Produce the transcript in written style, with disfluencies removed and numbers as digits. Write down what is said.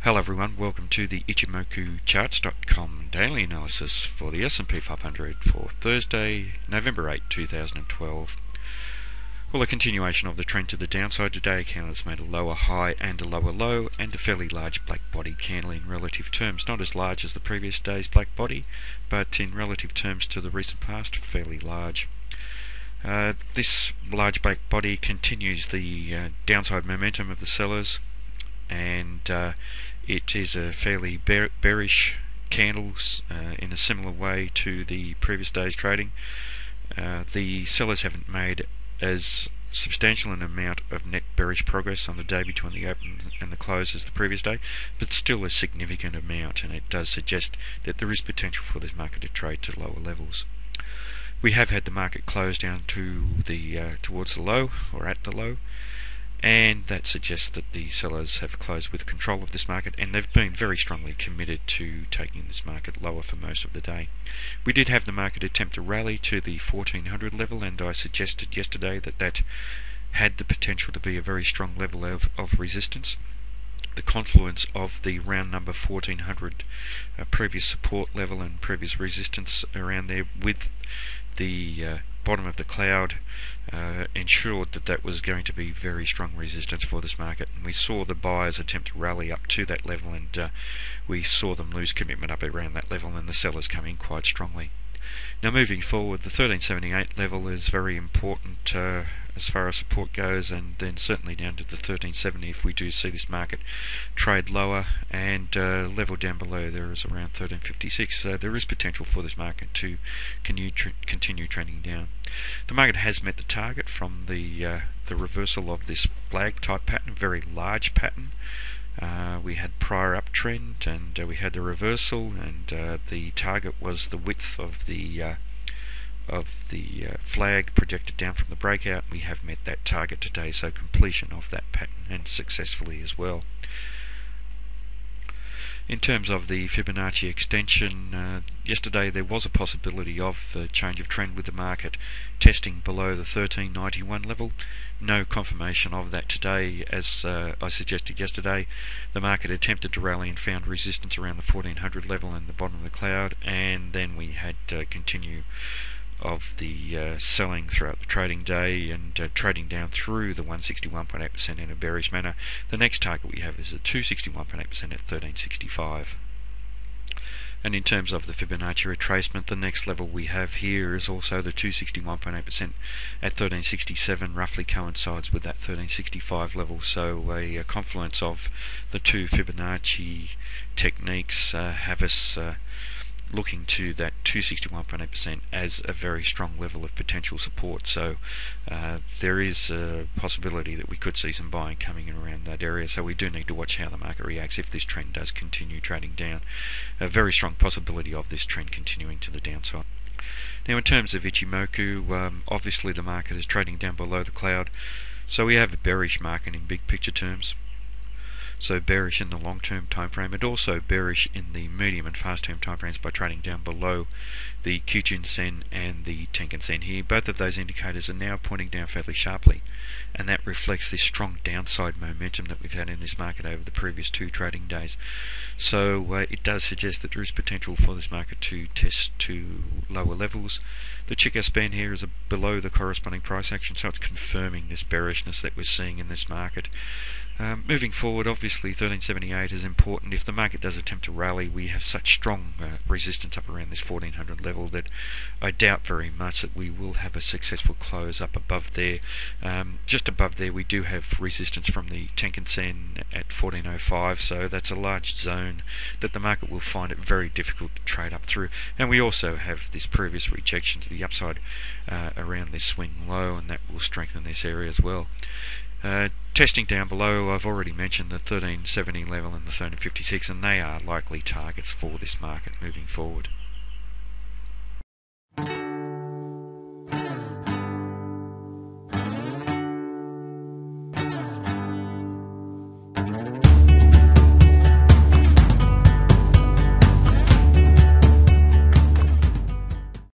Hello everyone, welcome to the Ichimoku charts.com daily analysis for the S&P 500 for Thursday, November 8, 2012. Well, a continuation of the trend to the downside today. Candles made a lower high and a lower low, and a fairly large black body candle in relative terms. Not as large as the previous day's black body, but in relative terms to the recent past, fairly large. This large black body continues the downside momentum of the sellers, and it is a fairly bearish candles in a similar way to the previous day's trading. The sellers haven't made as substantial an amount of net bearish progress on the day between the open and the close as the previous day, but still a significant amount, and it does suggest that there is potential for this market to trade to lower levels. We have had the market close down to the towards the low, or at the low, and that suggests that the sellers have closed with control of this market, and they've been very strongly committed to taking this market lower for most of the day. We did have the market attempt to rally to the 1400 level, and I suggested yesterday that that had the potential to be a very strong level of resistance. The confluence of the round number 1400 previous support level and previous resistance around there with the bottom of the cloud ensured that that was going to be very strong resistance for this market, and we saw the buyers attempt to rally up to that level, and we saw them lose commitment up around that level, and the sellers come in quite strongly. Now, moving forward, the 1378 level is very important as far as support goes, and then certainly down to the 1370 if we do see this market trade lower, and level down below there is around 1356. So there is potential for this market to continue trending down. The market has met the target from the reversal of this flag type pattern, very large pattern. We had prior uptrend, and we had the reversal, and the target was the width of the flag projected down from the breakout. We have met that target today, so completion of that pattern, and successfully as well. In terms of the Fibonacci extension, yesterday there was a possibility of a change of trend with the market testing below the 1391 level. No confirmation of that today. As I suggested yesterday, the market attempted to rally and found resistance around the 1400 level and the bottom of the cloud, and then we had continue of the selling throughout the trading day, and trading down through the 161.8% in a bearish manner. The next target we have is a 261.8% at 1365. And in terms of the Fibonacci retracement, the next level we have here is also the 261.8% at 1367, roughly coincides with that 1365 level. So a confluence of the two Fibonacci techniques have us looking to that 261.8% as a very strong level of potential support. So there is a possibility that we could see some buying coming in around that area, so we do need to watch how the market reacts if this trend does continue trading down. A very strong possibility of this trend continuing to the downside. Now, in terms of Ichimoku, obviously the market is trading down below the cloud, so we have a bearish market in big picture terms. So bearish in the long-term time frame, and also bearish in the medium and fast-term time frames by trading down below the Kijun Sen and the Tenkan Sen here. Both of those indicators are now pointing down fairly sharply, and that reflects this strong downside momentum that we've had in this market over the previous two trading days. So it does suggest that there is potential for this market to test to lower levels. The Chikou span here is below the corresponding price action, so it's confirming this bearishness that we're seeing in this market. Moving forward, obviously 1378 is important. If the market does attempt to rally, we have such strong resistance up around this 1400 level that I doubt very much that we will have a successful close up above there. Just above there we do have resistance from the Tenkan Sen at 1405, so that's a large zone that the market will find it very difficult to trade up through. And we also have this previous rejection to the upside around this swing low, and that will strengthen this area as well. Testing down below, I've already mentioned the 1370 level and the 1356, and they are likely targets for this market moving forward.